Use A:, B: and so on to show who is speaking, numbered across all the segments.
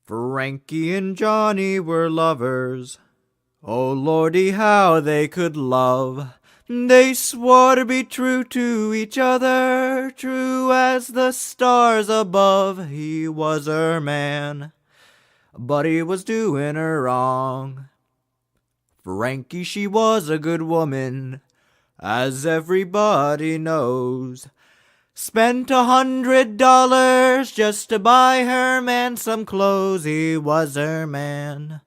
A: Frankie and Johnny were lovers. Oh lordy, how they could love. They swore to be true to each other, true as the stars above. He was her man, but he was doing her wrong. Frankie, she was a good woman, as everybody knows. Spent $100 just to buy her man some clothes. He was her man,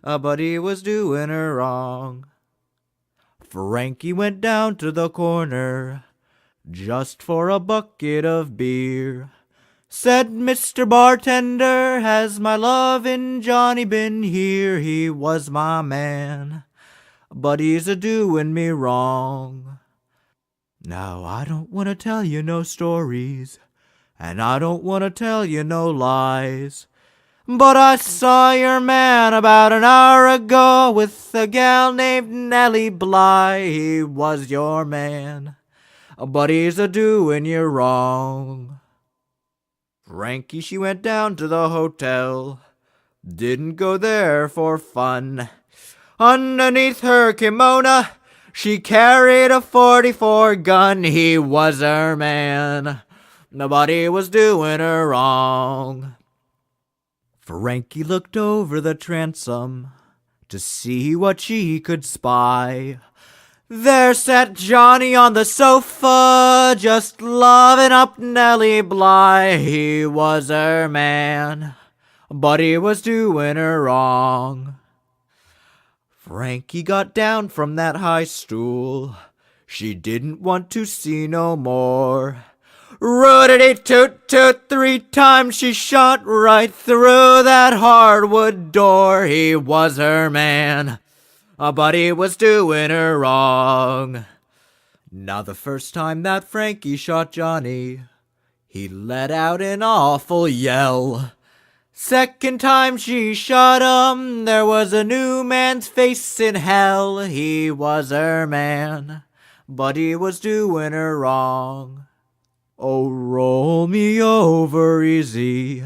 A: but he was doing her wrong. Frankie went down to the corner just for a bucket of beer. Said, "Mr. Bartender, has my lovin' Johnny been here? He was my man, but he's a-doing me wrong." Now, I don't want to tell you no stories, and I don't want to tell you no lies, but I saw your man about an hour ago with a gal named Nellie Bly. He was your man, but he's a-doing you wrong. Frankie, she went down to the hotel, didn't go there for fun. Underneath her kimono, she carried a .44 gun. He was her man, nobody was doing her wrong. Frankie looked over the transom to see what she could spy. There sat Johnny on the sofa, just loving up Nellie Bly. He was her man, but he was doing her wrong. Frankie got down from that high stool. She didn't want to see no more. Root-a-dee-toot-toot, 3 times she shot right through that hardwood door. He was her man, but he was doing her wrong. Now the first time that Frankie shot Johnny, he let out an awful yell. Second time she shot him, there was a new man's face in hell. He was her man, but he was doing her wrong. Oh, roll me over easy,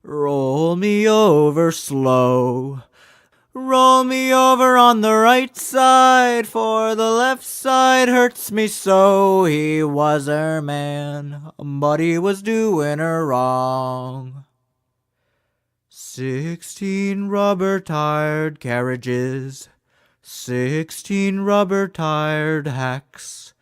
A: roll me over slow. Roll me over on the right side, for the left side hurts me so. He was her man, but he was doing her wrong. 16 rubber-tired carriages, 16 rubber-tired hacks.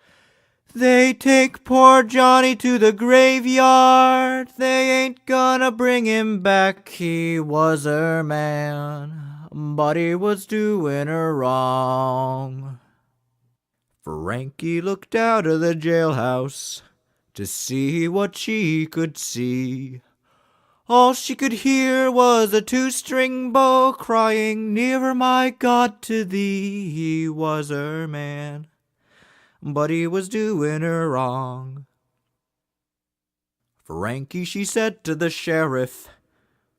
A: They take poor Johnny to the graveyard. They ain't gonna bring him back. He was her man, but he was doing her wrong. Frankie looked out of the jailhouse to see what she could see. All she could hear was a 2-string bow crying, "Nearer, my God, to thee." He was her man, but he was doing her wrong. Frankie, she said to the sheriff,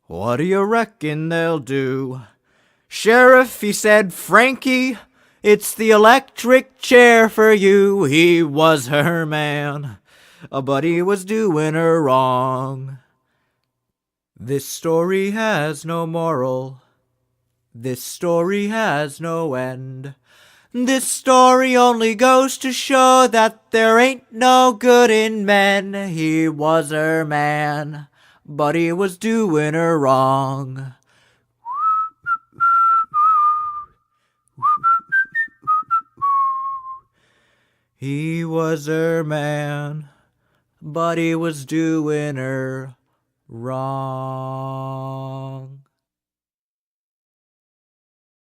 A: "What do you reckon they'll do?" "Sheriff," he said, "Frankie, it's the electric chair for you." He was her man, but he was doing her wrong. This story has no moral. This story has no end. This story only goes to show that there ain't no good in men. He was her man, but he was doing her wrong. He was her man, but he was doing her wrong.